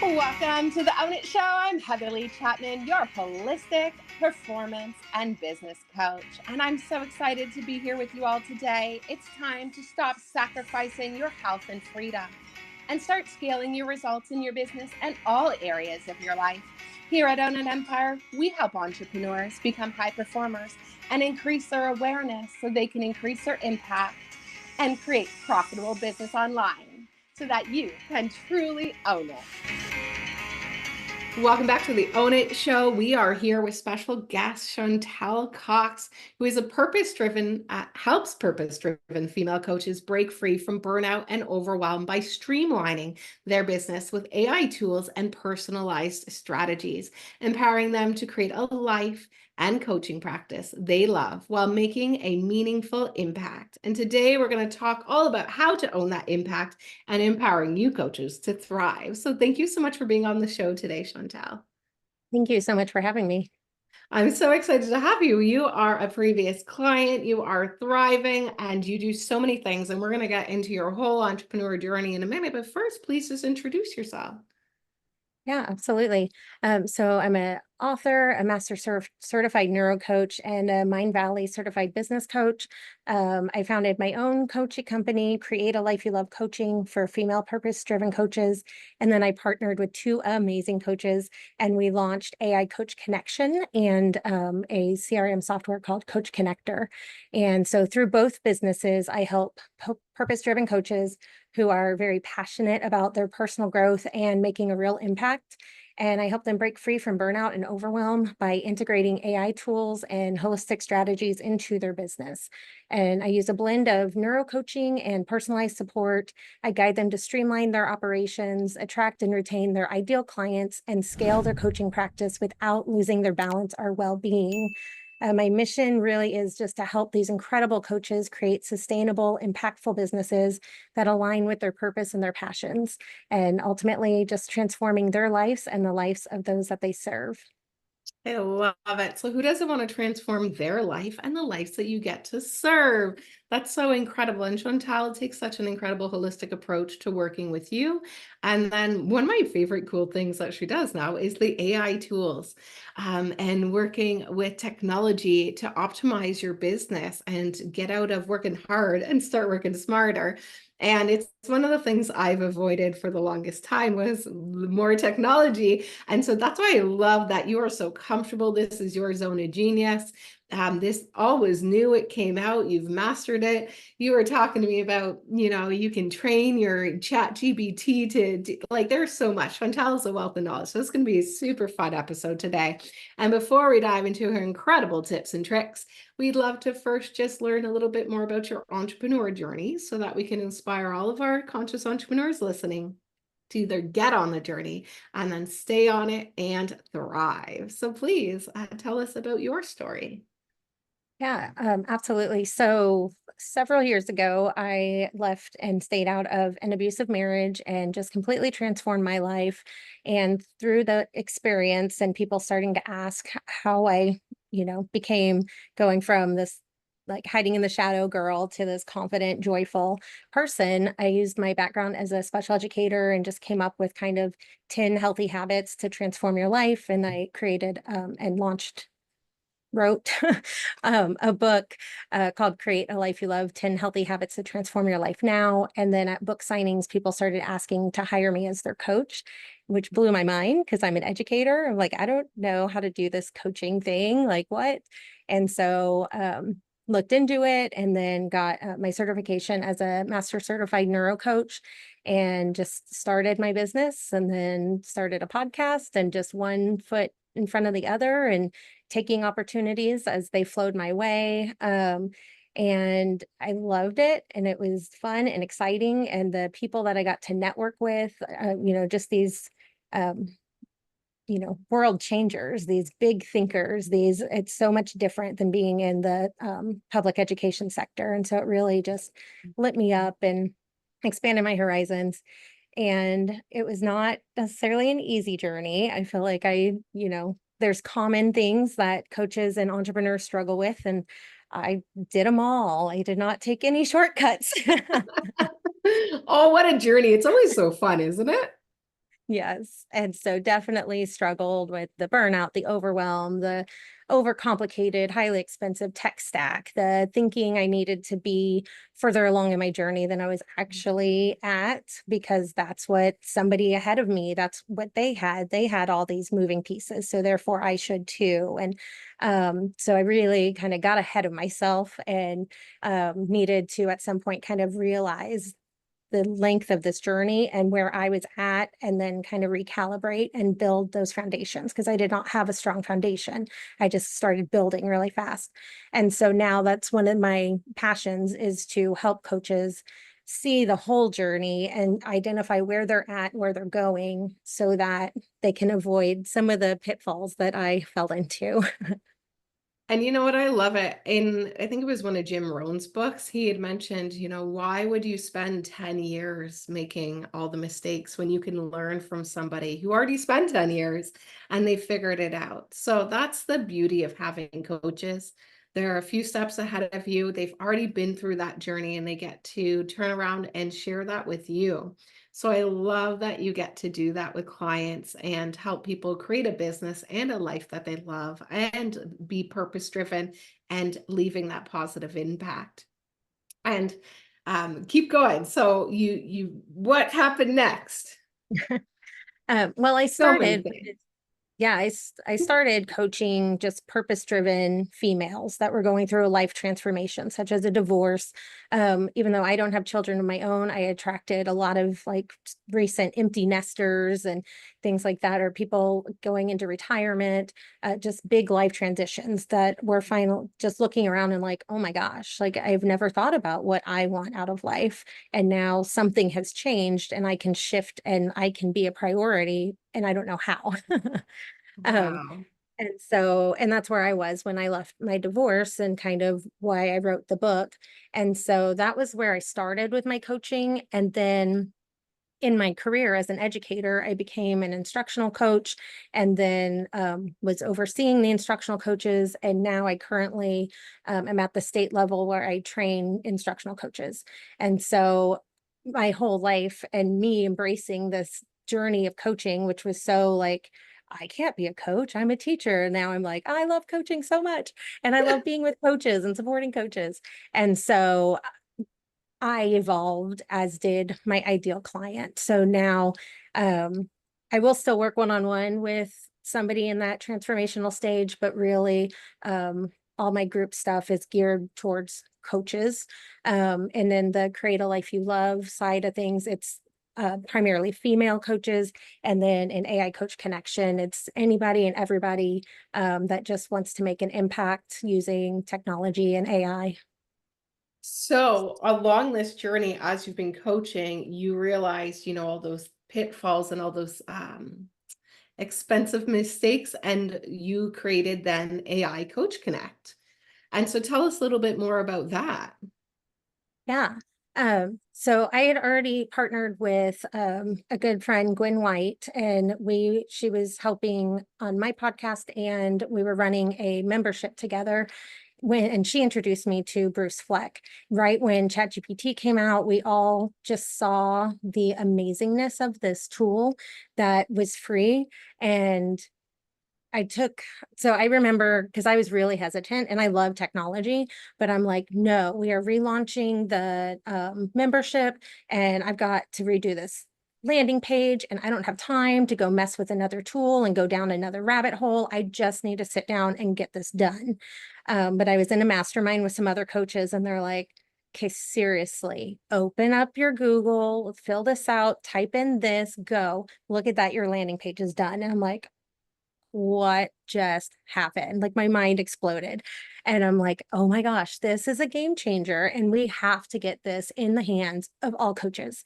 Welcome to the Own It Show. I'm Heather Lee Chapman, your holistic performance and business coach. And I'm so excited to be here with you all today. It's time to stop sacrificing your health and freedom and start scaling your results in your business and all areas of your life. Here at Own It Empire, we help entrepreneurs become high performers and increase their awareness so they can increase their impact and create profitable business online so that you can truly own it. Welcome back to the Own It Show. We are here with special guest Chantal Cox, who is helps purpose-driven female coaches break free from burnout and overwhelm by streamlining their business with AI tools and personalized strategies, empowering them to create a life and coaching practice they love while making a meaningful impact. And today we're going to talk all about how to own that impact and empowering you coaches to thrive. So thank you so much for being on the show today, Chantal. Thank you so much for having me. I'm so excited to have you. You are a previous client, you are thriving, and you do so many things. And we're going to get into your whole entrepreneur journey in a minute. But first, please just introduce yourself. Yeah, absolutely. So I'm an author, a master certified NeuroCoach, and a Mindvalley certified business coach. I founded my own coaching company, Create a Life You Love Coaching for female purpose-driven coaches. And then I partnered with two amazing coaches, and we launched AI Coach Connection and a CRM software called Coach Connector. And so through both businesses, I help purpose-driven coaches who are very passionate about their personal growth and making a real impact. And I help them break free from burnout and overwhelm by integrating AI tools and holistic strategies into their business. And I use a blend of neurocoaching and personalized support. I guide them to streamline their operations, attract and retain their ideal clients, and scale their coaching practice without losing their balance or well-being. My mission really is just to help these incredible coaches create sustainable, impactful businesses that align with their purpose and their passions, and ultimately just transforming their lives and the lives of those that they serve. I love it. So who doesn't want to transform their life and the lives that you get to serve? That's so incredible. And Chantal takes such an incredible holistic approach to working with you. And then one of my favorite cool things that she does now is the AI tools and working with technology to optimize your business and get out of working hard and start working smarter. And it's one of the things I've avoided for the longest time was more technology. And so that's why I love that you are so comfortable. This is your zone of genius. This always new. It came out. You've mastered it. You were talking to me about, you can train your chat GPT to like, there's so much. Chantal is a wealth of knowledge. So it's going to be a super fun episode today. And before we dive into her incredible tips and tricks, we'd love to first just learn a little bit more about your entrepreneur journey so that we can inspire all of our conscious entrepreneurs listening to either get on the journey and then stay on it and thrive. So please tell us about your story. Yeah, absolutely. So several years ago, I left and stayed out of an abusive marriage and just completely transformed my life. And through the experience and people starting to ask how I, became going from this like hiding in the shadow girl to this confident, joyful person, I used my background as a special educator and just came up with kind of 10 healthy habits to transform your life. And I created and wrote a book called Create a Life You Love, 10 Healthy Habits to Transform Your Life Now. And then at book signings, people started asking to hire me as their coach, which blew my mind because I'm an educator. I'm like, I don't know how to do this coaching thing. Like what? And so looked into it and then got my certification as a master certified NeuroCoach and just started my business and then started a podcast and just one foot in front of the other and taking opportunities as they flowed my way. And I loved it. And it was fun and exciting. And the people that I got to network with, just these, world changers, these big thinkers, it's so much different than being in the public education sector. And so it really just lit me up and expanded my horizons. And it was not necessarily an easy journey. I feel like there's common things that coaches and entrepreneurs struggle with, and I did them all. I did not take any shortcuts. Oh, what a journey. It's always so fun, isn't it? Yes. And so definitely struggled with the burnout, the overwhelm, the overcomplicated, highly expensive tech stack, the thinking I needed to be further along in my journey than I was actually at, because that's what somebody ahead of me, that's what they had. They had all these moving pieces. So therefore I should too. And so I really kind of got ahead of myself and needed to at some point kind of realize the length of this journey and where I was at, and then kind of recalibrate and build those foundations because I did not have a strong foundation. I just started building really fast. And so now that's one of my passions, is to help coaches see the whole journey and identify where they're at, where they're going, so that they can avoid some of the pitfalls that I fell into. And you know what? I love it. In I think it was one of Jim Rohn's books, he had mentioned, why would you spend 10 years making all the mistakes when you can learn from somebody who already spent 10 years and they figured it out? So that's the beauty of having coaches. They're a few steps ahead of you. They've already been through that journey and they get to turn around and share that with you. So I love that you get to do that with clients and help people create a business and a life that they love and be purpose driven and leaving that positive impact. And keep going. So what happened next? Well, I So many started things. Yeah, I started coaching just purpose-driven females that were going through a life transformation, such as a divorce. Even though I don't have children of my own, I attracted a lot of like recent empty nesters and things like that, or people going into retirement, just big life transitions that were final, just looking around and like, oh my gosh, like I've never thought about what I want out of life. And now something has changed and I can shift and I can be a priority and I don't know how. Um, Wow. and that's where I was when I left my divorce and kind of why I wrote the book. And so that was where I started with my coaching. And then in my career as an educator, I became an instructional coach and then was overseeing the instructional coaches. And now I currently am at the state level where I train instructional coaches. And so my whole life and me embracing this journey of coaching, which was so like, I can't be a coach. I'm a teacher. And now I'm like, I love coaching so much. And I love being with coaches and supporting coaches. And so I evolved, as did my ideal client. So now I will still work one-on-one with somebody in that transformational stage, but really all my group stuff is geared towards coaches. And then the Create a Life You Love side of things, it's primarily female coaches. And then in AI Coach Connection, it's anybody and everybody that just wants to make an impact using technology and AI. So along this journey, as you've been coaching, you realized, all those pitfalls and all those expensive mistakes, and you created then AI Coach Connect. And so tell us a little bit more about that. Yeah. So I had already partnered with a good friend, Gwen White, and she was helping on my podcast, and we were running a membership together. And she introduced me to Bruce Fleck. Right when ChatGPT came out, we all just saw the amazingness of this tool that was free. And so I remember, because I was really hesitant and I love technology, but I'm like, no, we are relaunching the membership and I've got to redo this landing page and I don't have time to go mess with another tool and go down another rabbit hole. I just need to sit down and get this done. But I was in a mastermind with some other coaches and they're like, okay, seriously, open up your Google, fill this out, type in this, go. Look at that, your landing page is done. And I'm like, what just happened? Like my mind exploded. And I'm like, oh my gosh, this is a game changer. And we have to get this in the hands of all coaches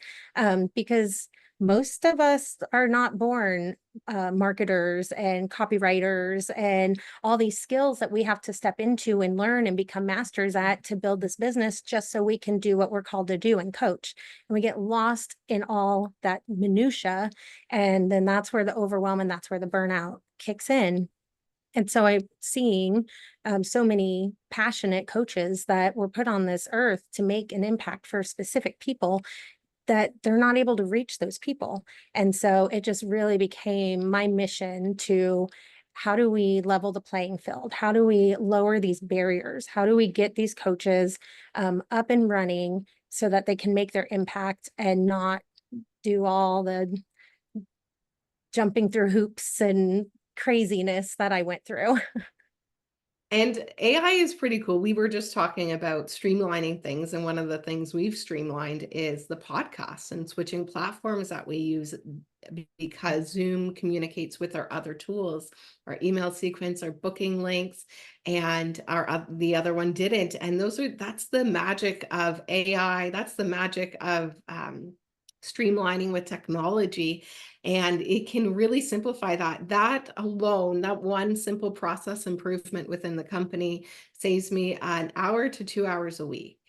because most of us are not born marketers and copywriters and all these skills that we have to step into and learn and become masters at to build this business just so we can do what we're called to do and coach. And we get lost in all that minutia. And then that's where the overwhelm and that's where the burnout kicks in. And so I'm seeing so many passionate coaches that were put on this earth to make an impact for specific people that they're not able to reach those people. And so it just really became my mission to, how do we level the playing field? How do we lower these barriers? How do we get these coaches up and running so that they can make their impact and not do all the jumping through hoops and craziness that I went through? And AI is pretty cool. We were just talking about streamlining things, and one of the things we've streamlined is the podcast and switching platforms that we use because Zoom communicates with our other tools, our email sequence, our booking links, and the other one didn't. And that's the magic of AI. That's the magic of streamlining with technology, and it can really simplify that alone, that one simple process improvement within the company saves me an hour to 2 hours a week.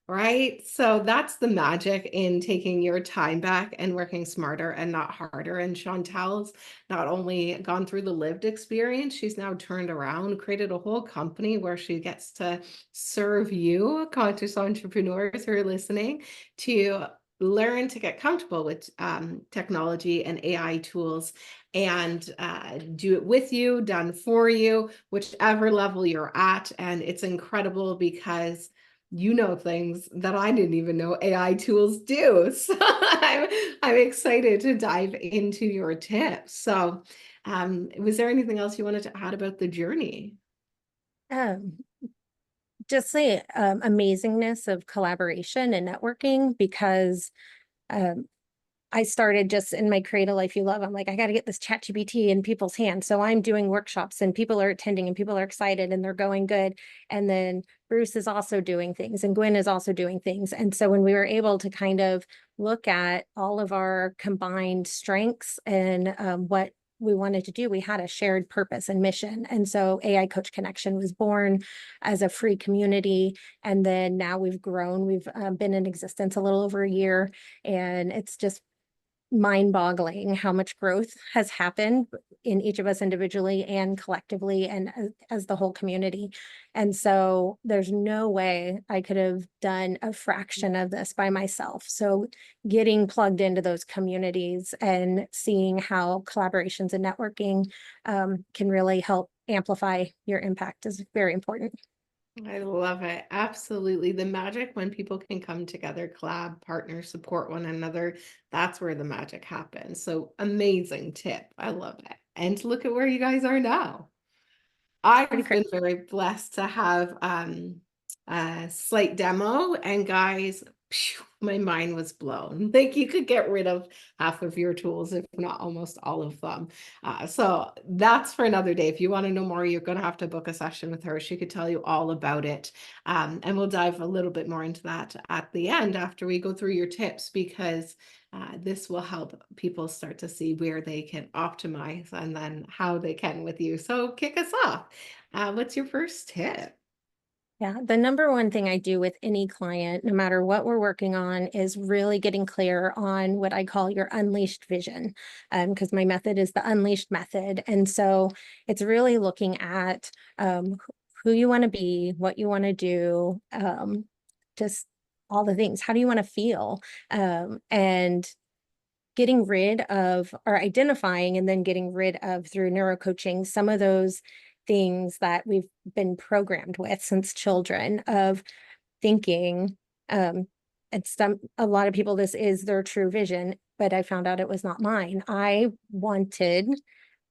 Right? So that's the magic in taking your time back and working smarter and not harder. And Chantal's not only gone through the lived experience, she's now turned around, created a whole company where she gets to serve you, conscious entrepreneurs who are listening, to learn to get comfortable with technology and AI tools, and do it with you, done for you, whichever level you're at. And it's incredible because you know things that I didn't even know AI tools do. So I'm excited to dive into your tips. So, was there anything else you wanted to add about the journey? Um, just the amazingness of collaboration and networking, because um, I started just in my Create a Life You Love. I'm like, I got to get this chat GPT in people's hands. So I'm doing workshops and people are attending and people are excited and they're going good. And then Bruce is also doing things and Gwen is also doing things. And so when we were able to kind of look at all of our combined strengths and what we wanted to do, we had a shared purpose and mission. And so AI Coach Connection was born as a free community. And then now we've grown. We've been in existence a little over a year. And it's just mind-boggling how much growth has happened in each of us individually and collectively and as the whole community. And so there's no way I could have done a fraction of this by myself. So getting plugged into those communities and seeing how collaborations and networking can really help amplify your impact is very important. I love it. Absolutely. The magic when people can come together, collab, partner, support one another, that's where the magic happens. So amazing tip. I love it. And look at where you guys are now. Pretty I've crazy. been very blessed to have a slight demo, and guys, phew, my mind was blown. Like, you could get rid of half of your tools, if not almost all of them. So that's for another day. If you want to know more, you're going to have to book a session with her. She could tell you all about it. And we'll dive a little bit more into that at the end after we go through your tips, because this will help people start to see where they can optimize and then how they can with you. So kick us off. What's your first tip? Yeah, the number one thing I do with any client, no matter what we're working on, is really getting clear on what I call your unleashed vision, because my method is the unleashed method. And so it's really looking at who you want to be, what you want to do, just all the things. How do you want to feel? And getting rid of, or identifying and then getting rid of, through neurocoaching, some of those things that we've been programmed with since children, of thinking and a lot of people, this is their true vision, but I found out it was not mine. I wanted,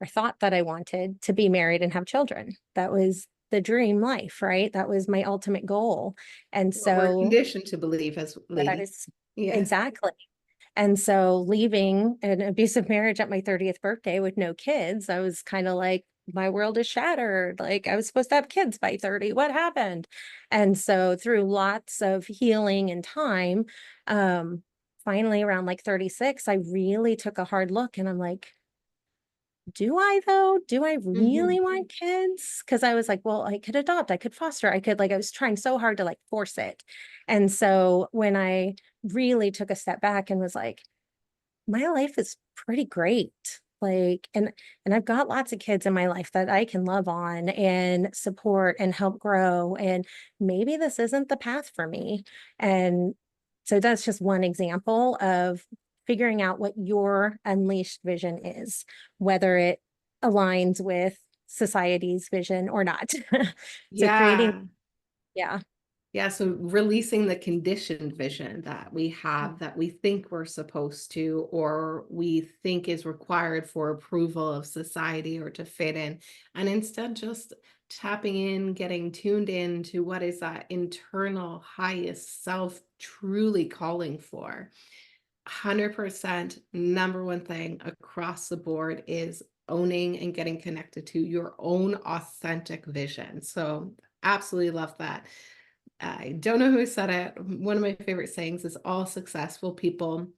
or thought that I wanted, to be married and have children. That was the dream life, right? That was my ultimate goal. And What we're so conditioned to believe as that I ladies. was, Yeah. exactly. And so leaving an abusive marriage at my 30th birthday with no kids, I was kind of like, my world is shattered. Like, I was supposed to have kids by 30. What happened? And so through lots of healing and time, finally around like 36, I really took a hard look and I'm like, do I though? Do I Mhm. really want kids? Because I was like, well, I could adopt, I could foster, I could, like, I was trying so hard to like force it. And so when I really took a step back and was like, my life is pretty great. Like, and I've got lots of kids in my life that I can love on and support and help grow. And maybe this isn't the path for me. And So that's just one example of figuring out what your unleashed vision is, whether it aligns with society's vision or not. So creating, Yeah. yeah, Yeah, so releasing the conditioned vision that we have that we think we're supposed to, or we think is required for approval of society or to fit in, and instead just tapping in, getting tuned in to what is that internal highest self truly calling for. 100% number one thing across the board is owning and getting connected to your own authentic vision. So, absolutely love that. I don't know who said it. One of my favorite sayings is all successful people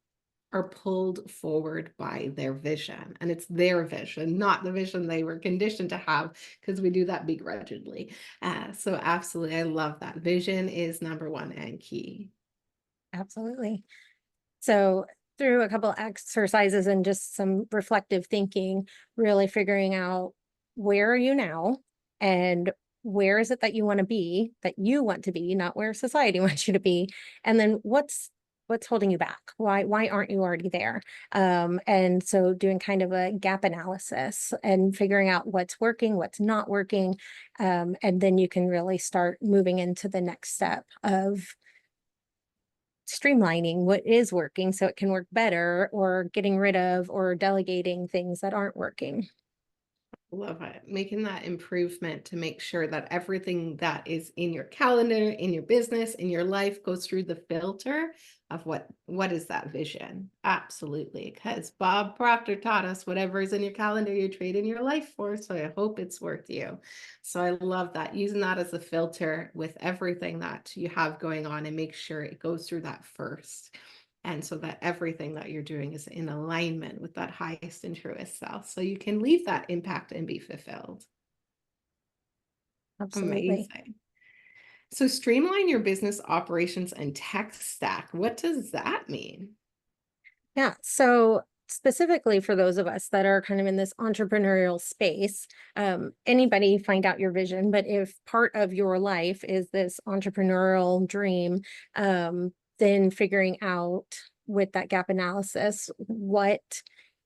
are pulled forward by their vision. And it's their vision, not the vision they were conditioned to have, because we do that begrudgingly. So, absolutely, I love that. Vision is number one and key. absolutely. So through a couple exercises and just some reflective thinking, really figuring out where are you now and where is it that you want to be, not where society wants you to be, and then what's holding you back? Why aren't you already there? And so doing kind of a gap analysis and figuring out what's working, what's not working, and then you can really start moving into the next step of streamlining what is working so it can work better, or getting rid of or delegating things that aren't working. Love it. Making that improvement to make sure that everything that is in your calendar, in your business, in your life goes through the filter of what is that vision? Absolutely. Because Bob Proctor taught us whatever is in your calendar, you're trading your life for. So I hope it's worth you. So I love that. Using that as a filter with everything that you have going on and make sure it goes through that first. And so that everything that you're doing is in alignment with that highest and truest self. So you can leave that impact and be fulfilled. Absolutely. Amazing. So streamline your business operations and tech stack. What does that mean? Yeah. So specifically for those of us that are kind of in this entrepreneurial space, anybody find out your vision, but if part of your life is this entrepreneurial dream, then figuring out with that gap analysis, what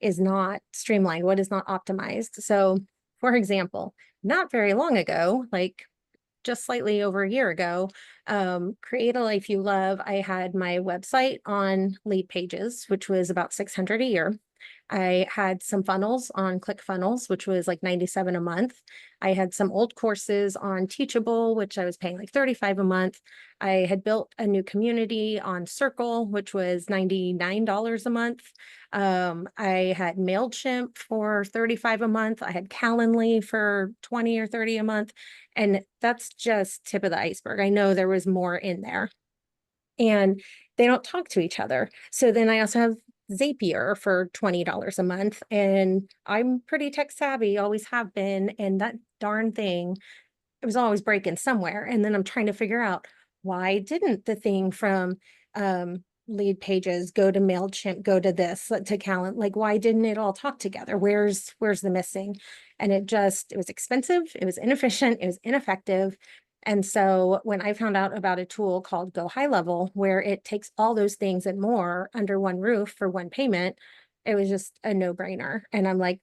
is not streamlined, what is not optimized. So for example, not very long ago, like just slightly over a year ago, Create a Life You Love. I had my website on Lead Pages, which was about 600 a year. I had some funnels on ClickFunnels, which was like 97 a month. I had some old courses on Teachable, which I was paying like 35 a month. I had built a new community on Circle, which was $99 a month. I had MailChimp for 35 a month. I had Calendly for 20 or 30 a month. And that's just tip of the iceberg. I know there was more in there, and they don't talk to each other. So then I also have Zapier for $20 a month, and I'm pretty tech savvy, always have been, and that darn thing, it was always breaking somewhere. And then I'm trying to figure out, why didn't the thing from Lead Pages go to MailChimp, go to this, to Calendar? Like, why didn't it all talk together? Where's the missing? And it was expensive, it was inefficient, it was ineffective. And so when I found out about a tool called Go High Level, where it takes all those things and more under one roof for one payment, it was just a no-brainer. And I'm like,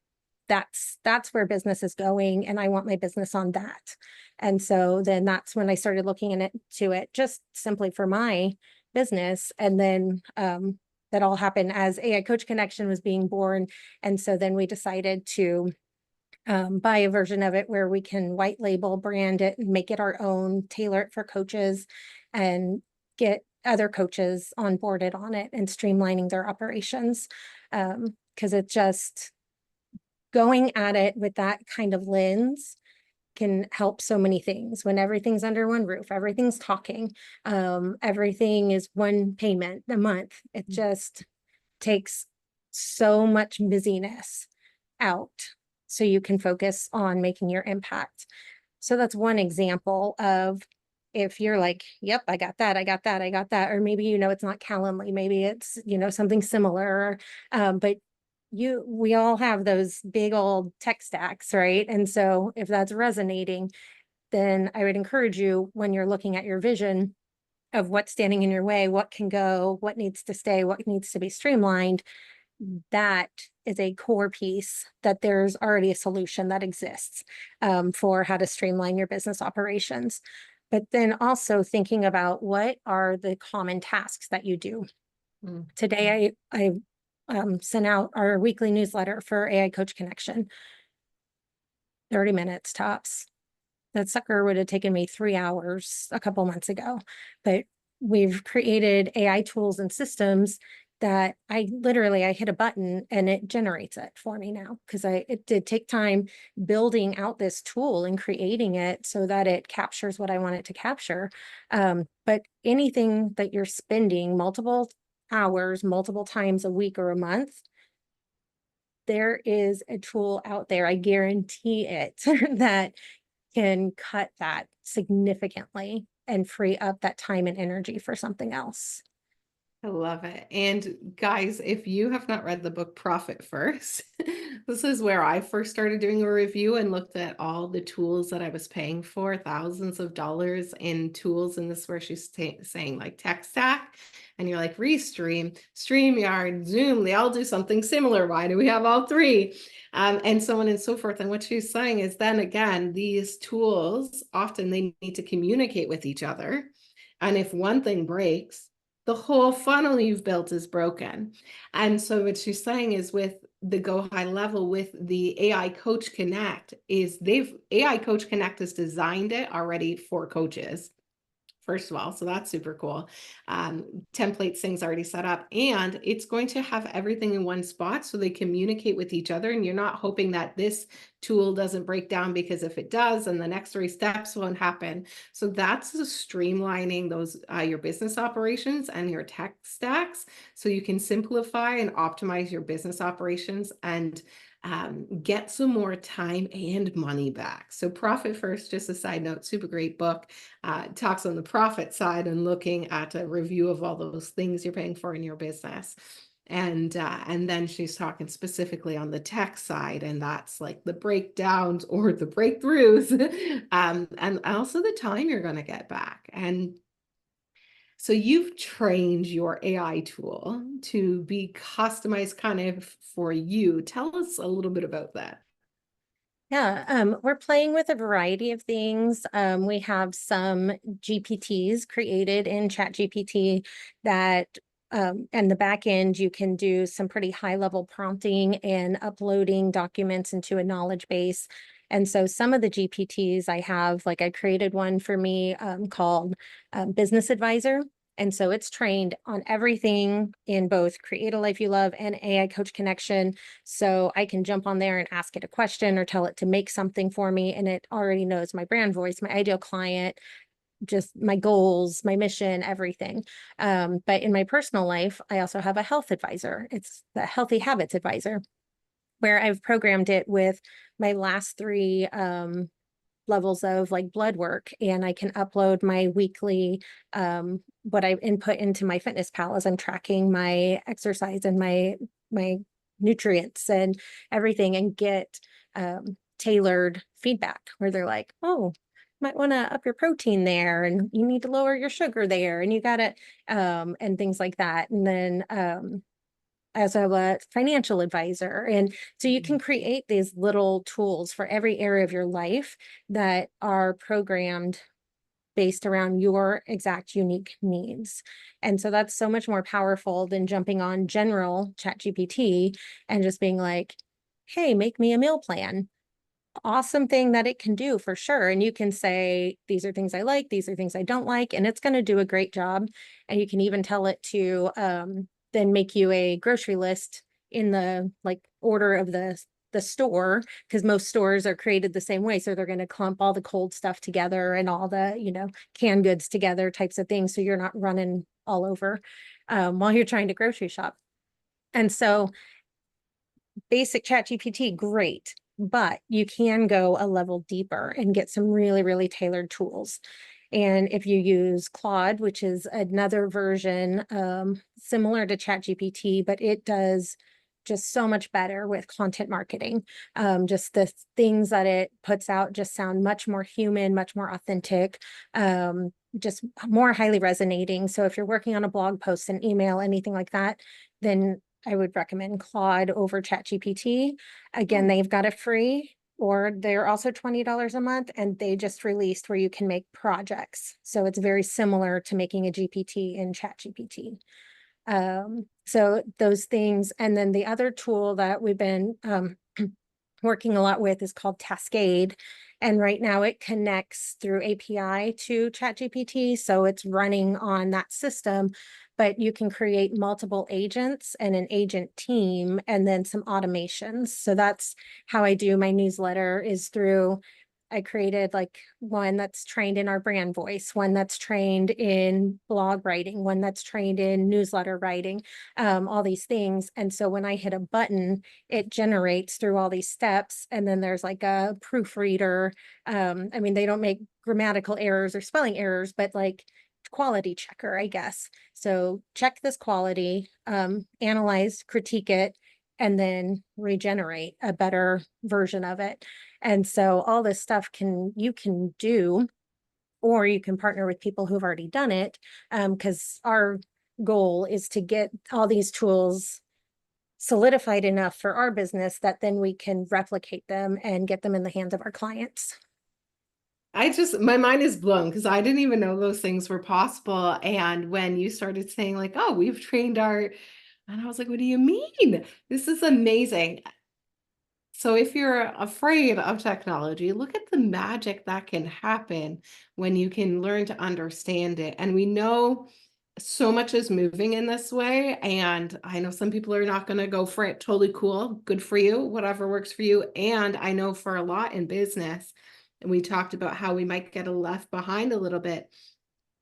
that's where business is going, and I want my business on that. And so then that's when I started looking into it just simply for my business. And then that all happened as AI Coach Connection was being born. And so then we decided to buy a version of it where we can white label, brand it, and make it our own, tailor it for coaches, and get other coaches onboarded on it and streamlining their operations. Because it just, going at it with that kind of lens can help so many things. When everything's under one roof, everything's talking, everything is one payment a month, it just takes so much busyness out, so you can focus on making your impact. So that's one example of, if you're like, yep, I got that, I got that, I got that, or maybe, it's not Calendly, maybe it's, something similar, but we all have those big old tech stacks, right? And so if that's resonating, then I would encourage you, when you're looking at your vision, of what's standing in your way, what can go, what needs to stay, what needs to be streamlined, that is a core piece that there's already a solution that exists for how to streamline your business operations. But then also thinking about what are the common tasks that you do. Mm. Today, I sent out our weekly newsletter for AI Coach Connection, 30 minutes tops. That sucker would have taken me 3 hours a couple months ago, but we've created AI tools and systems that I hit a button and it generates it for me now, because it did take time building out this tool and creating it so that it captures what I want it to capture. But anything that you're spending multiple hours, multiple times a week or a month, there is a tool out there, I guarantee it, that can cut that significantly and free up that time and energy for something else. I love it. And guys, if you have not read the book Profit First, this is where I first started doing a review and looked at all the tools that I was paying for, thousands of dollars in tools. And this is where she's saying like tech stack. And you're like, Restream, StreamYard, Zoom, they all do something similar. Why do we have all three? And so on and so forth. And what she's saying is then again, these tools, often they need to communicate with each other. And if one thing breaks, the whole funnel you've built is broken. And so what she's saying is with the Go High Level, with the AI Coach Connect, is AI Coach Connect has designed it already for coaches. First of all, so that's super cool. Templates, things already set up, and it's going to have everything in one spot so they communicate with each other. And you're not hoping that this tool doesn't break down, because if it does, then the next 3 steps won't happen. So that's streamlining those your business operations and your tech stacks, so you can simplify and optimize your business operations and get some more time and money back. So Profit First, just a side note, super great book. Talks on the profit side and looking at a review of all those things you're paying for in your business. And then she's talking specifically on the tech side, and that's like the breakdowns or the breakthroughs, and also the time you're going to get back. And so you've trained your AI tool to be customized kind of for you. Tell us a little bit about that. Yeah, we're playing with a variety of things. We have some GPTs created in ChatGPT that, and the back end, you can do some pretty high level prompting and uploading documents into a knowledge base. And so some of the GPTs I have, like I created one for me called Business Advisor. And so it's trained on everything in both Create a Life You Love and AI Coach Connection. So I can jump on there and ask it a question or tell it to make something for me. And it already knows my brand voice, my ideal client, just my goals, my mission, everything. But in my personal life, I also have a health advisor. It's the Healthy Habits Advisor, where I've programmed it with my last 3 levels of like blood work, and I can upload my weekly what I input into my fitness pal as I'm tracking my exercise and my nutrients and everything, and get tailored feedback where they're like, oh, might want to up your protein there, and you need to lower your sugar there, and you got to and things like that. And then as a financial advisor. And so you can create these little tools for every area of your life that are programmed based around your exact unique needs. And so that's so much more powerful than jumping on general ChatGPT and just being like, hey, make me a meal plan. Awesome thing that it can do for sure. And you can say, these are things I like, these are things I don't like, and it's going to do a great job. And you can even tell it to then make you a grocery list in the like order of the store, because most stores are created the same way. So they're going to clump all the cold stuff together and all the, canned goods together types of things. So you're not running all over while you're trying to grocery shop. And so basic ChatGPT, great, but you can go a level deeper and get some really, really tailored tools. And if you use Claude, which is another version similar to ChatGPT, but it does just so much better with content marketing. Just the things that it puts out just sound much more human, much more authentic, just more highly resonating. So if you're working on a blog post, an email, anything like that, then I would recommend Claude over ChatGPT. Again, Oh, they've got a free, or they're also $20 a month, and they just released where you can make projects. So it's very similar to making a GPT in ChatGPT. So those things. And then the other tool that we've been working a lot with is called Cascade. And right now it connects through API to ChatGPT. So it's running on that system, but you can create multiple agents and an agent team and then some automations. So that's how I do my newsletter, is through, I created like one that's trained in our brand voice, one that's trained in blog writing, one that's trained in newsletter writing, all these things. And so when I hit a button, it generates through all these steps. And then there's like a proofreader. I mean, they don't make grammatical errors or spelling errors, but like quality checker, I guess. So check this quality, analyze, critique it, and then regenerate a better version of it. And so all this stuff you can do, or you can partner with people who've already done it. Because our goal is to get all these tools solidified enough for our business that then we can replicate them and get them in the hands of our clients. my mind is blown because I didn't even know those things were possible. And when you started saying, like, oh, we've trained our, and I was like, what do you mean? This is amazing. So if you're afraid of technology, look at the magic that can happen when you can learn to understand it. And we know so much is moving in this way. And I know some people are not going to go for it. Totally cool. Good for you. Whatever works for you. And I know for a lot in business, and we talked about how we might get left behind a little bit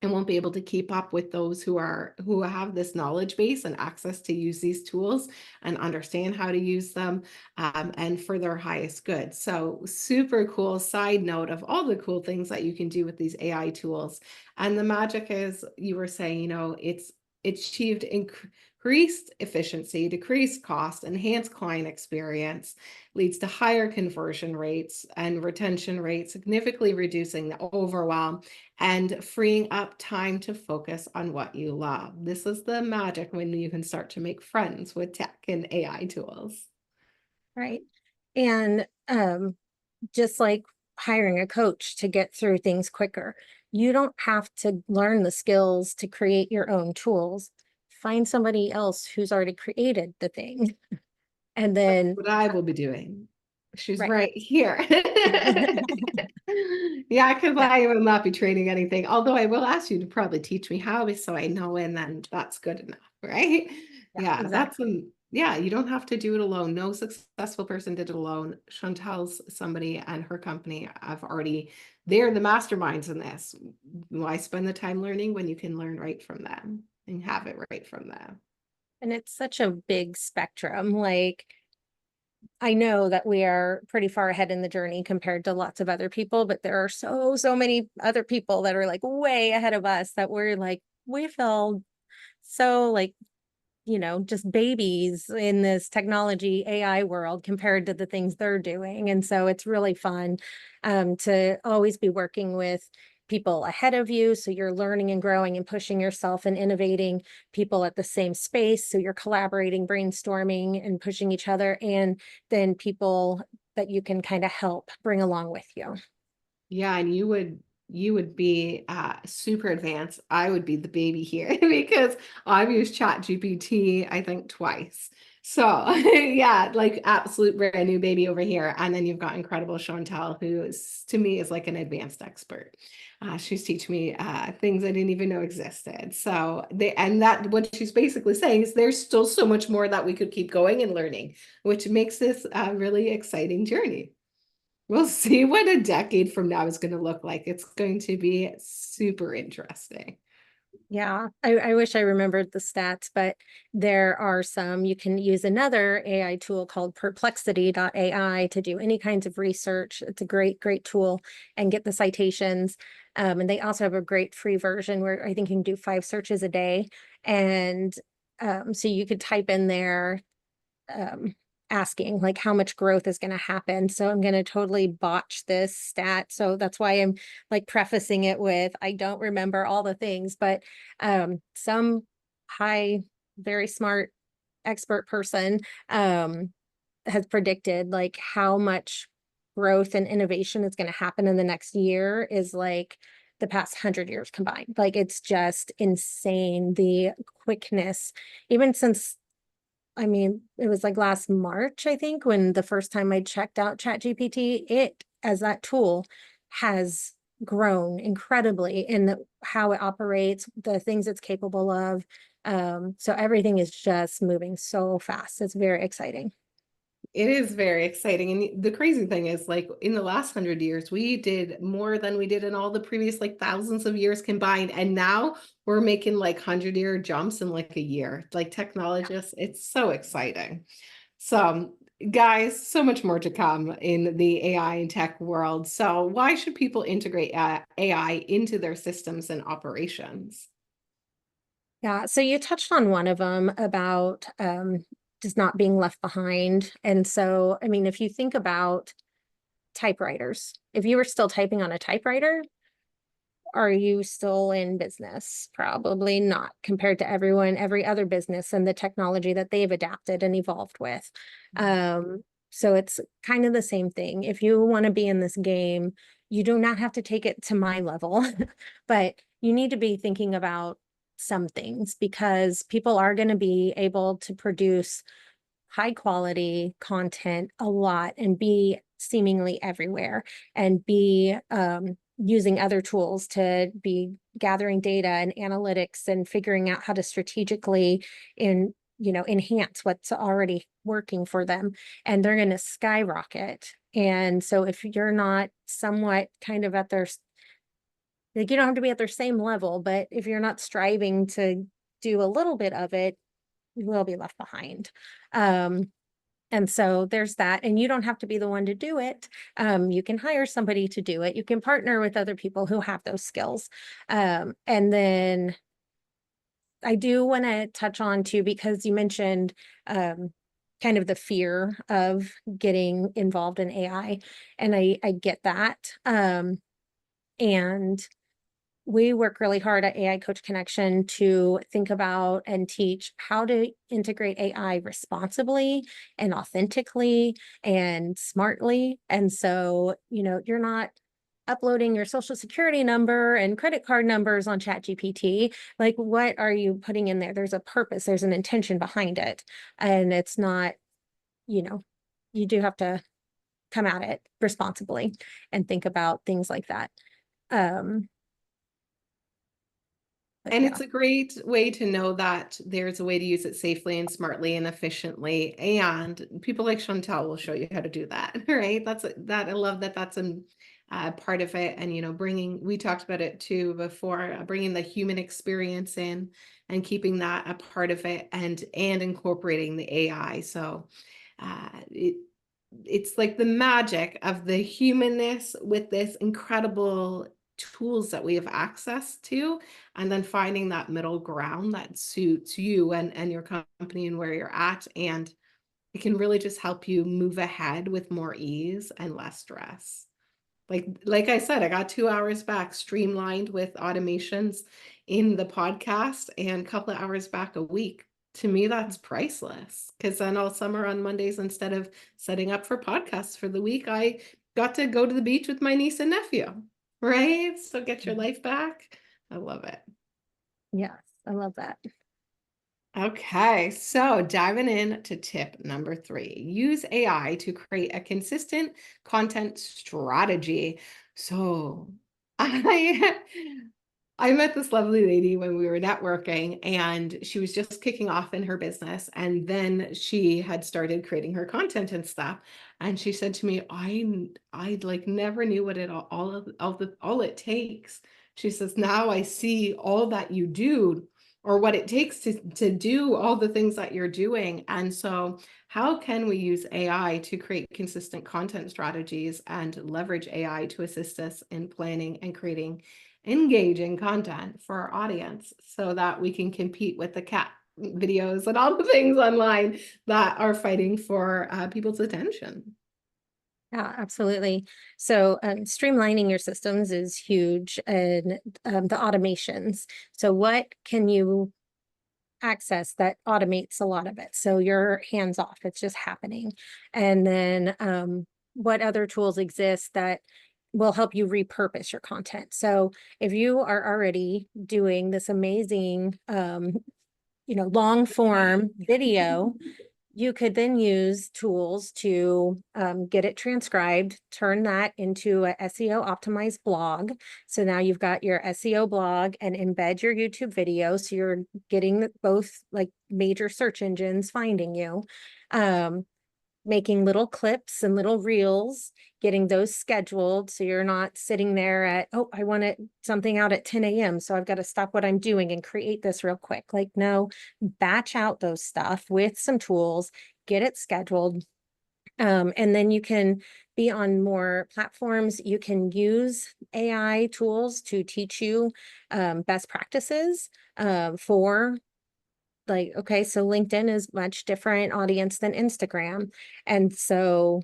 and won't be able to keep up with those who have this knowledge base and access to use these tools and understand how to use them, and for their highest good. So super cool side note of all the cool things that you can do with these AI tools. And the magic is, you were saying, it's achieved increased efficiency, decreased cost, enhanced client experience, leads to higher conversion rates and retention rates, significantly reducing the overwhelm and freeing up time to focus on what you love. This is the magic when you can start to make friends with tech and AI tools. Right. And just like hiring a coach to get through things quicker, you don't have to learn the skills to create your own tools. Find somebody else who's already created the thing. And That's then, what I will be doing. She's right. right here. Yeah, because Yeah, I will not be training anything, although I will ask you to probably teach me how so I know, and then that's good enough, right? yeah, Yeah, exactly. yeah, you don't have to do it alone. No successful person did it alone. Chantal's somebody and her company have already, they're the masterminds in this. Why spend the time learning when you can learn right from them and have it right from them? And it's such a big spectrum. Like, I know that we are pretty far ahead in the journey compared to lots of other people, but there are so many other people that are like way ahead of us, that we're like, we feel so like, just babies in this technology AI world compared to the things they're doing. And so it's really fun, to always be working with people ahead of you. So you're learning and growing and pushing yourself and innovating, people at the same space. So you're collaborating, brainstorming, and pushing each other. And then people that you can kind of help bring along with you. Yeah, and you would be super advanced. I would be the baby here because I've used Chat GPT, I think twice. So yeah, like absolute brand new baby over here. And then you've got incredible Chantal, who is to me is like an advanced expert. She's teaching me things I didn't even know existed. So and that what she's basically saying is there's still so much more that we could keep going and learning, which makes this a really exciting journey. We'll see what a decade from now is going to look like. It's going to be super interesting. Yeah, I wish I remembered the stats, but there are some. You can use another AI tool called perplexity.ai to do any kinds of research. It's a great tool, and get the citations. And they also have a great free version where I think you can do 5 searches a day. And so you could type in there, um, asking like how much growth is going to happen. So I'm going to totally botch this stat. So that's why I'm like prefacing it with I don't remember all the things, but some high, very smart expert person has predicted like how much growth and innovation is going to happen in the next year is like the past 100 years combined. Like it's just insane the quickness, even since I mean, it was like last March, I think, when the first time I checked out ChatGPT, it as that tool has grown incredibly in how it operates, the things it's capable of. So everything is just moving so fast. It's very exciting. It is very exciting. And the crazy thing is, like, in the last 100 years, we did more than we did in all the previous, like, thousands of years combined. And now we're making like 100-year jumps in like a year. Like technologists, it's so exciting. So, guys, so much more to come in the AI and tech world. So, why should people integrate AI into their systems and operations? Yeah. So you touched on one of them about just not being left behind. And so, I mean, if you think about typewriters, if you were still typing on a typewriter, are you still in business? Probably not compared to every other business and the technology that they've adapted and evolved with. So it's kind of the same thing. If you want to be in this game, you do not have to take it to my level, but you need to be thinking about some things because people are going to be able to produce high quality content a lot and be seemingly everywhere and be using other tools to be gathering data and analytics and figuring out how to strategically enhance what's already working for them, and they're going to skyrocket. And so if you're not somewhat kind of at their, like, you don't have to be at their same level, but if you're not striving to do a little bit of it, you will be left behind. Um, and so there's that. And you don't have to be the one to do it. You can hire somebody to do it. You can partner with other people who have those skills. And then I do want to touch on too, because you mentioned kind of the fear of getting involved in AI. And I get that. And we work really hard at AI Coach Connection to think about and teach how to integrate AI responsibly and authentically and smartly. And so, you're not uploading your social security number and credit card numbers on ChatGPT. Like, what are you putting in there? There's a purpose, there's an intention behind it. And it's not, you know, you do have to come at it responsibly and think about things like that. Um, but And yeah. it's a great way to know that there's a way to use it safely and smartly and efficiently. And people like Chantal will show you how to do that, right? That I love that that's a part of it. And, we talked about it too before, bringing the human experience in and keeping that a part of it and incorporating the AI. So uh, it, it's like the magic of the humanness with this incredible tools that we have access to, and then finding that middle ground that suits you and your company and where you're at, and it can really just help you move ahead with more ease and less stress. Like I said, I got 2 hours back streamlined with automations in the podcast and a couple of hours back a week. To me, that's priceless. Because then all summer on Mondays, instead of setting up for podcasts for the week, I got to go to the beach with my niece and nephew, right? So get your life back. I love it. Yes, I love that. Okay, so diving in to tip number 3, use AI to create a consistent content strategy. So I I met this lovely lady when we were networking, and she was just kicking off in her business, and then she had started creating her content and stuff. And she said to me, I like never knew what it all it takes. She says, now I see all that you do, or what it takes to do all the things that you're doing. And so how can we use AI to create consistent content strategies and leverage AI to assist us in planning and creating engaging content for our audience so that we can compete with the cat videos and all the things online that are fighting for people's attention. Yeah, absolutely. So, streamlining your systems is huge, and the automations. So, what can you access that automates a lot of it? So, you're hands off, it's just happening. And then, what other tools exist that will help you repurpose your content? So, if you are already doing this amazing, long form video, you could then use tools to get it transcribed, turn that into a SEO optimized blog. So now you've got your SEO blog and embed your YouTube video. So you're getting both like major search engines finding you. Um, Making little clips and little reels, getting those scheduled so you're not sitting there at, oh, I want something out at 10 a.m. So I've got to stop what I'm doing and create this real quick. Like, no, batch out those stuff with some tools, get it scheduled. And then you can be on more platforms. You can use AI tools to teach you best practices for like, okay, so LinkedIn is much different audience than Instagram. And so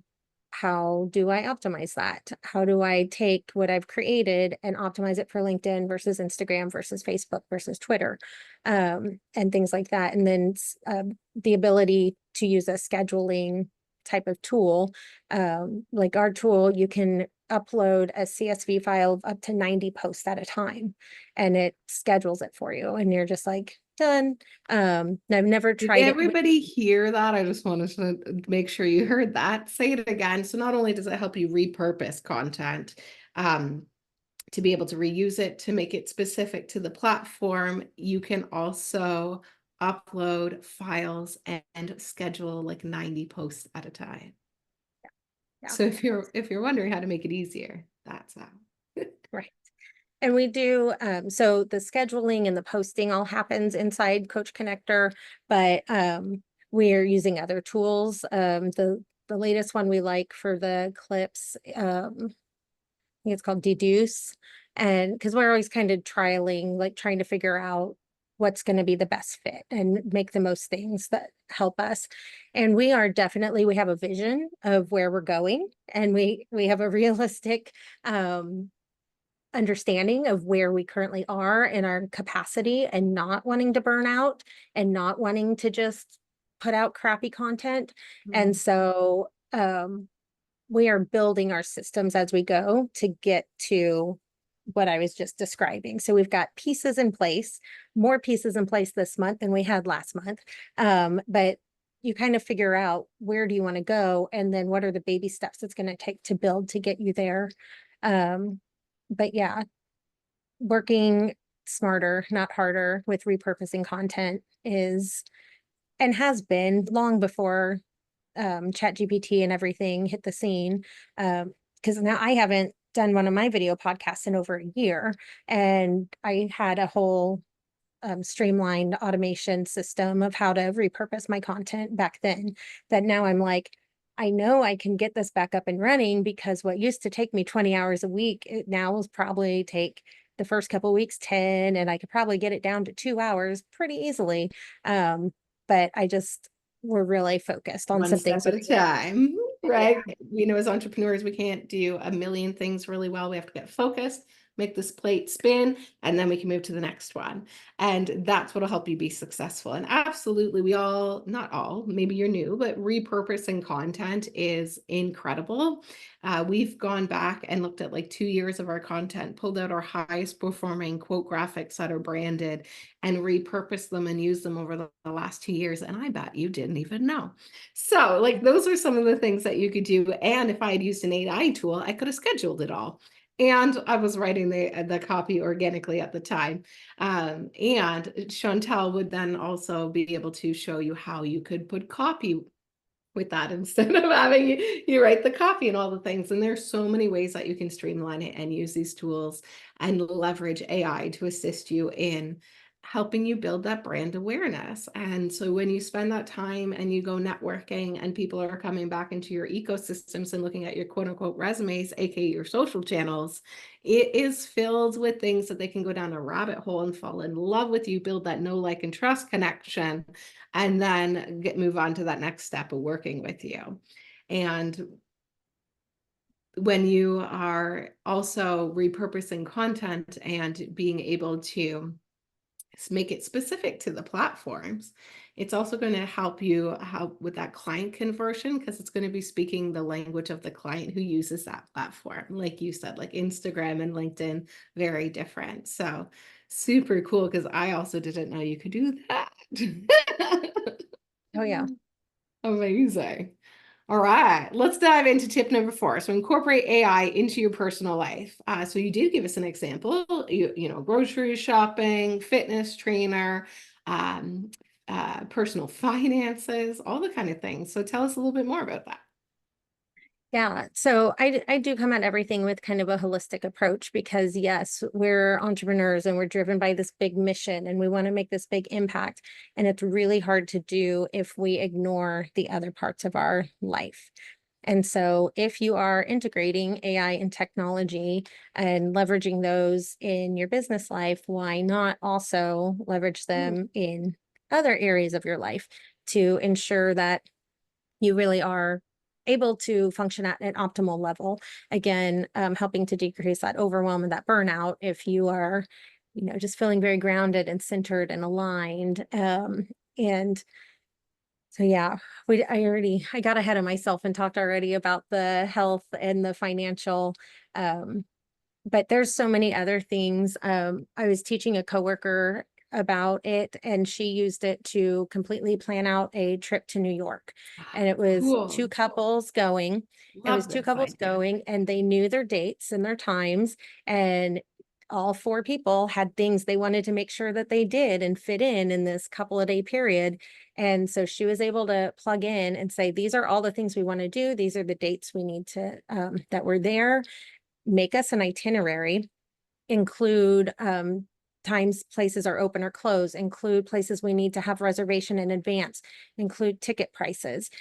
how do I optimize that? How do I take what I've created and optimize it for LinkedIn versus Instagram versus Facebook versus Twitter, and things like that. And then the ability to use a scheduling type of tool, like our tool, you can upload a CSV file of up to 90 posts at a time, and it schedules it for you. And you're just like, done. I've never Did tried it with, everybody hear that? I just wanted to make sure you heard that. Say it again. So not only does it help you repurpose content, um, to be able to reuse it, to make it specific to the platform, you can also upload files and schedule like 90 posts at a time. yeah, So if you're wondering how to make it easier, that's how. right. And we do, so the scheduling and the posting all happens inside Coach Connector, but we're using other tools. The latest one we like for the clips, think it's called Deduce. And because we're always kind of trialing, like trying to figure out what's going to be the best fit and make the most things that help us. And we are definitely, we have a vision of where we're going, and we have a realistic understanding of where we currently are in our capacity, and not wanting to burn out and not wanting to just put out crappy content. And so we are building our systems as we go to get to what I was just describing. So we've got pieces in place, more pieces in place this month than we had last month. But you kind of figure out, where do you want to go? And then what are the baby steps it's going to take to build to get you there? But yeah, working smarter, not harder with repurposing content is, and has been long before Chat GPT and everything hit the scene. Because now I haven't done one of my video podcasts in over a year, and I had a whole streamlined automation system of how to repurpose my content back then, that now I'm like, I know I can get this back up and running, because what used to take me 20 hours a week, it now will probably take the first couple of weeks 10, and I could probably get it down to 2 hours pretty easily. But we're really focused on One some step things. at a time, Yeah. right? As entrepreneurs, we can't do a million things really well. We have to get focused, make this plate spin, and then we can move to the next one. And that's what'll help you be successful. And absolutely, we all, not all, maybe you're new, but repurposing content is incredible. We've gone back and looked at like 2 years of our content, pulled out our highest performing quote graphics that are branded, and repurposed them and used them over the last 2 years. And I bet you didn't even know. So, like, those are some of the things that you could do. And if I had used an AI tool, I could have scheduled it all. And I was writing the copy organically at the time. And Chantal would then also be able to show you how you could put copy with that instead of having you write the copy and all the things. And there's so many ways that you can streamline it and use these tools and leverage AI to assist you in helping you build that brand awareness. And so when you spend that time and you go networking and people are coming back into your ecosystems and looking at your quote unquote resumes, aka your social channels, it is filled with things that they can go down a rabbit hole and fall in love with you, build that know, like, and trust connection, and then move on to that next step of working with you. And when you are also repurposing content and being able to make it specific to the platforms, it's also going to help you help with that client conversion, because it's going to be speaking the language of the client who uses that platform. Like you said, like Instagram and LinkedIn, very different. So super cool, because I also didn't know you could do that. Oh yeah. Amazing. All right, let's dive into tip number 4. So incorporate AI into your personal life. So you did give us an example, grocery shopping, fitness trainer, um, personal finances, all the kind of things. So tell us a little bit more about that. Yeah. So I do come at everything with kind of a holistic approach because yes, we're entrepreneurs and we're driven by this big mission and we want to make this big impact. And it's really hard to do if we ignore the other parts of our life. And so if you are integrating AI and technology and leveraging those in your business life, why not also leverage Mm, them in other areas of your life to ensure that you really are able to function at an optimal level? Again, helping to decrease that overwhelm and that burnout if you are, just feeling very grounded and centered and aligned. And so yeah, I got ahead of myself and talked already about the health and the financial, um, but there's so many other things. I was teaching a coworker about it, and she used it to completely plan out a trip to New York. And it was two cool. couples going. It was Love two this couples idea. going, and they knew their dates and their times. And all 4 people had things they wanted to make sure that they did and fit in this couple of day period. And so she was able to plug in and say, these are all the things we want to do. These are the dates we need to, that we're there. Make us an itinerary, include times places are open or closed, include places we need to have reservation in advance, include ticket prices.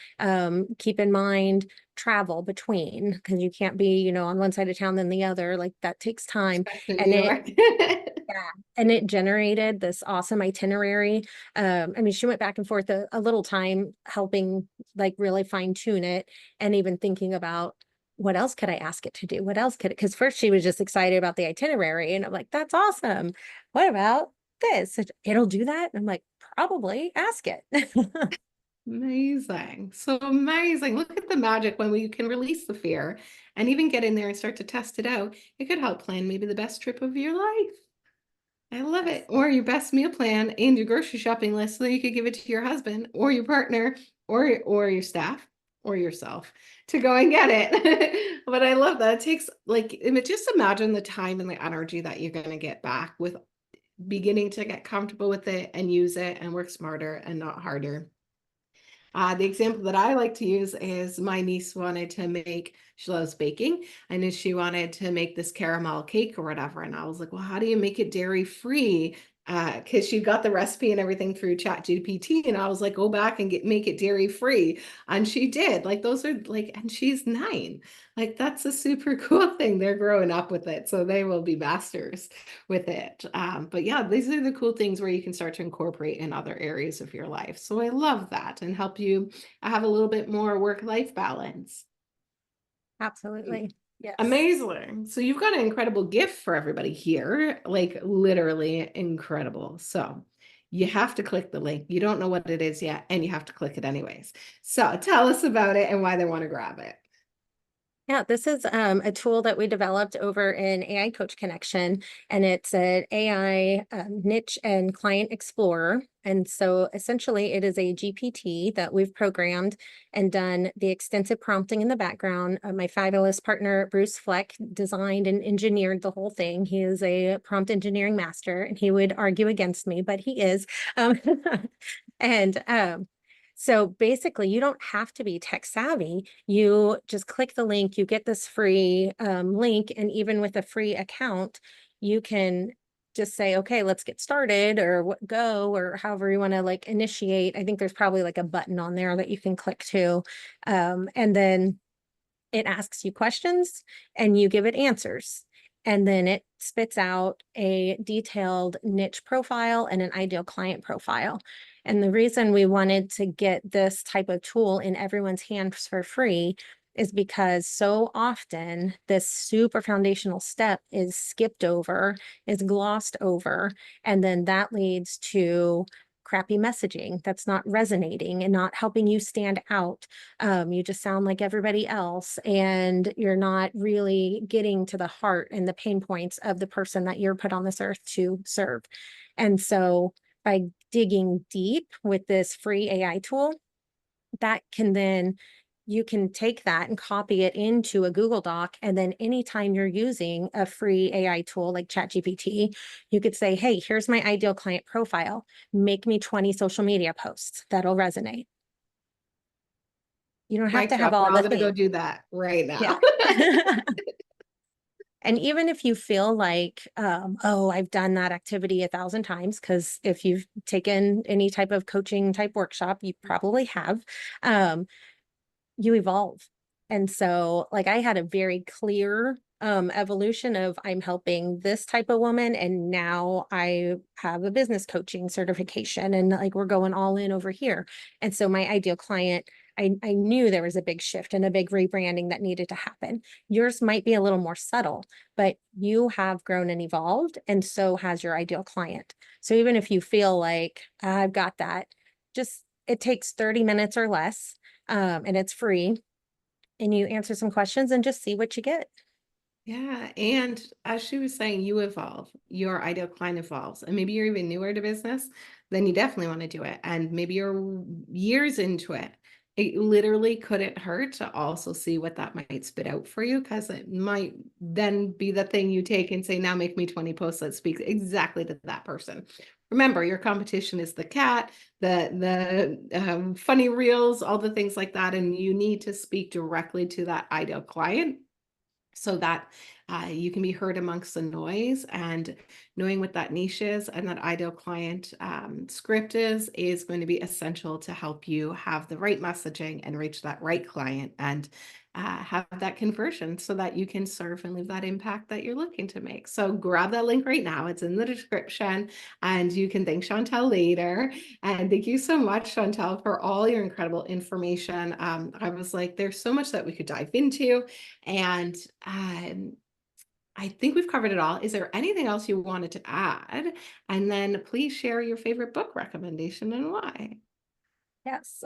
Keep in mind travel between, because you can't be, on one side of town then the other. Like that takes time. Especially New And it York. yeah. And it generated this awesome itinerary. I mean, she went back and forth a little time helping like really fine tune it and even thinking about what else could I ask it to do? What else could it? Because first she was just excited about the itinerary and I'm like, that's awesome. What about this? It'll do that. And I'm like, probably ask it. Amazing. So amazing. Look at the magic when we can release the fear and even get in there and start to test it out. It could help plan maybe the best trip of your life. I love it. Yes. Or your best meal plan and your grocery shopping list so that you could give it to your husband or your partner or your staff or yourself to go and get it. But I love that. It takes just imagine the time and the energy that you're going to get back with beginning to get comfortable with it and use it and work smarter and not harder. The example that I like to use is my niece wanted to make, she loves baking, and she wanted to make this caramel cake or whatever. And I was like, well, how do you make it dairy free? Because she got the recipe and everything through Chat GPT. And I was like, go back and make it dairy free. And she did. Like, those are like, and she's 9. Like, that's a super cool thing. They're growing up with it. So they will be masters with it. But yeah, these are the cool things where you can start to incorporate in other areas of your life. So I love that and help you have a little bit more work-life balance. Absolutely. Yes. Amazing. So you've got an incredible gift for everybody here, like literally incredible. So you have to click the link. You don't know what it is yet, and you have to click it anyways. So tell us about it and why they want to grab it. Yeah, this is a tool that we developed over in AI Coach Connection, and it's an AI niche and client explorer. And so essentially, it is a GPT that we've programmed and done the extensive prompting in the background. My fabulous partner, Bruce Fleck, designed and engineered the whole thing. He is a prompt engineering master, and he would argue against me, but he is. Um, and so basically, you don't have to be tech savvy. You just click the link, you get this free link, and even with a free account, you can just say, okay, let's get started, or what, go, or however you want to like initiate. I think there's probably like a button on there that you can click to. And then it asks you questions and you give it answers. And then it spits out a detailed niche profile and an ideal client profile. And the reason we wanted to get this type of tool in everyone's hands for free is because so often this super foundational step is skipped over, is glossed over, and then that leads to crappy messaging that's not resonating and not helping you stand out. You just sound like everybody else, and you're not really getting to the heart and the pain points of the person that you're put on this earth to serve. And so by digging deep with this free AI tool, that can then you can take that and copy it into a Google Doc. And then anytime you're using a free AI tool like ChatGPT, you could say, hey, here's my ideal client profile. Make me 20 social media posts that'll resonate. You don't have Mic to have drop. We're all all the going to go things. do that right Yeah. now. And even if you feel like, oh, I've done that activity 1,000 times, because if you've taken any type of coaching type workshop, you probably have, you evolve. And so like I had a very clear evolution of I'm helping this type of woman, and now I have a business coaching certification, and like we're going all in over here. And so my ideal client, I knew there was a big shift and a big rebranding that needed to happen. Yours might be a little more subtle, but you have grown and evolved, and so has your ideal client. So even if you feel like I've got that, just it takes 30 minutes or less, and it's free, and you answer some questions and just see what you get. Yeah. And as she was saying, you evolve, your ideal client evolves. And maybe you're even newer to business, then you definitely want to do it. And maybe you're years into it. It literally couldn't hurt to also see what that might spit out for you, because it might then be the thing you take and say, now make me 20 posts that speak exactly to that person. Remember, your competition is the cat, the funny reels, all the things like that. And you need to speak directly to that ideal client so that you can be heard amongst the noise. And knowing what that niche is and that ideal client script is going to be essential to help you have the right messaging and reach that right client and have that conversion so that you can serve and leave that impact that you're looking to make. So grab that link right now. It's in the description, and you can thank Chantal later. And thank you so much, Chantal, for all your incredible information. I was like, there's so much that we could dive into. And I think we've covered it all. Is there anything else you wanted to add? And then please share your favorite book recommendation and why. Yes.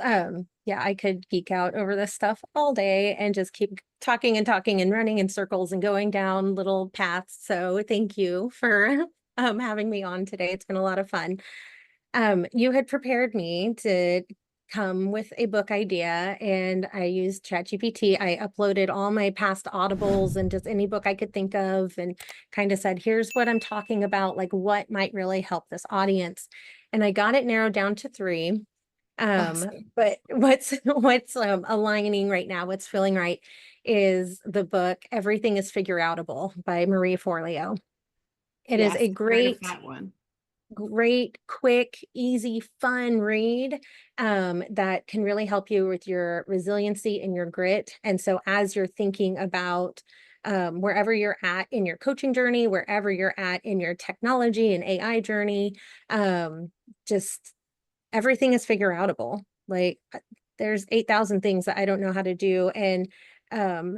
Yeah, I could geek out over this stuff all day and just keep talking and talking and running in circles and going down little paths. So thank you for having me on today. It's been a lot of fun. You had prepared me to come with a book idea, and I used ChatGPT. I uploaded all my past audibles and just any book I could think of, and kind of said, here's what I'm talking about, like what might really help this audience. And I got it narrowed down to three. Awesome. But what's aligning right now, what's feeling right, is the book Everything is Figure Outable by Marie Forleo. It is Yes, a heard of great, that one. great, quick, easy, fun read, that can really help you with your resiliency and your grit. And so as you're thinking about wherever you're at in your coaching journey, wherever you're at in your technology and AI journey, just everything is figure outable. Like there's 8,000 things that I don't know how to do. And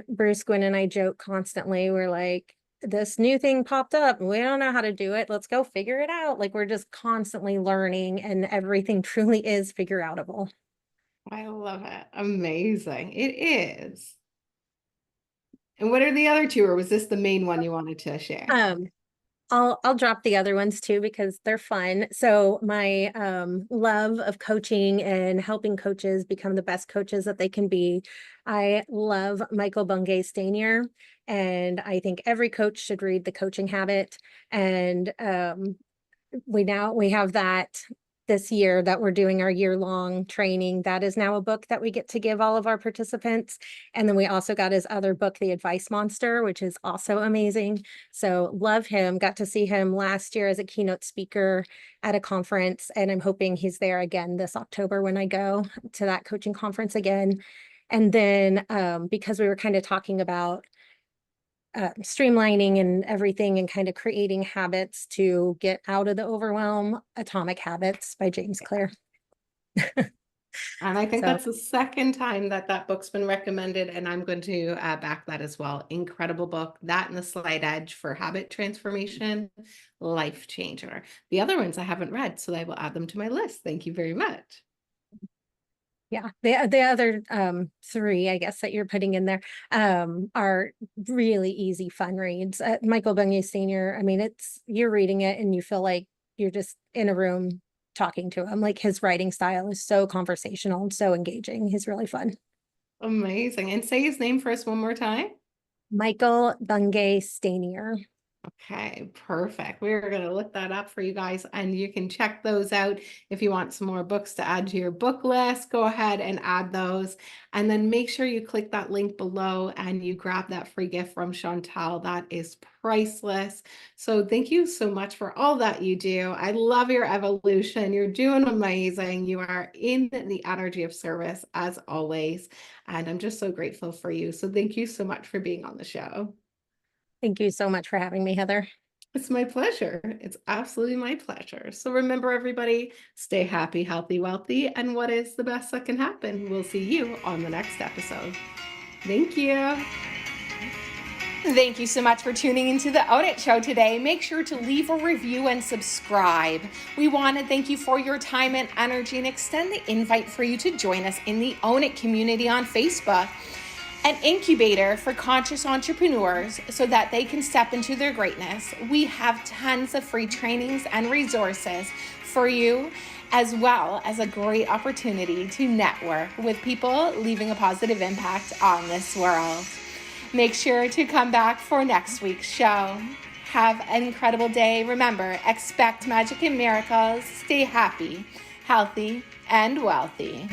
Bruce, Gwen, and I joke constantly. We're like, this new thing popped up. We don't know how to do it. Let's go figure it out. Like we're just constantly learning, and everything truly is figure outable. I love it. Amazing. It is. And what are the other two, or was this the main one you wanted to share? Um, I'll drop the other ones too because they're fun. So my love of coaching and helping coaches become the best coaches that they can be. I love Michael Bungay Stanier, and I think every coach should read The Coaching Habit. And we have that this year that we're doing our year-long training. That is now a book that we get to give all of our participants. And then we also got his other book, The Advice Monster, which is also amazing. So love him. Got to see him last year as a keynote speaker at a conference, and I'm hoping he's there again this October when I go to that coaching conference again. And then because we were kind of talking about streamlining and everything and kind of creating habits to get out of the overwhelm, Atomic Habits by James Clear. And I think So that's the second time that that book's been recommended, and I'm going to back that as well. Incredible book. That and The Slight Edge for habit transformation, life changer. The other ones I haven't read, so I will add them to my list. Thank you very much. yeah, the other three, I guess, that you're putting in there are really easy, fun reads. Michael Bungay Sr., I mean, you're reading it and you feel like you're just in a room talking to him. Like, his writing style is so conversational and so engaging. He's really fun. Amazing. And say his name for us one more time. Michael Bungay Stanier. Okay, perfect. We're going to look that up for you guys, and you can check those out. If you want some more books to add to your book list, go ahead and add those. And then make sure you click that link below and you grab that free gift from Chantal. That is priceless. So thank you so much for all that you do. I love your evolution. You're doing amazing. You are in the energy of service as always. And I'm just so grateful for you. So thank you so much for being on the show. Thank you so much for having me, Heather. It's my pleasure. It's absolutely my pleasure. So remember, everybody, stay happy, healthy, wealthy, and what is the best that can happen? We'll see you on the next episode. Thank you. Thank you so much for tuning into the Own It Show today. Make sure to leave a review and subscribe. We want to thank you for your time and energy and extend the invite for you to join us in the Own It community on Facebook, an incubator for conscious entrepreneurs so that they can step into their greatness. We have tons of free trainings and resources for you, as well as a great opportunity to network with people leaving a positive impact on this world. Make sure to come back for next week's show. Have an incredible day. Remember, expect magic and miracles. Stay happy, healthy, and wealthy.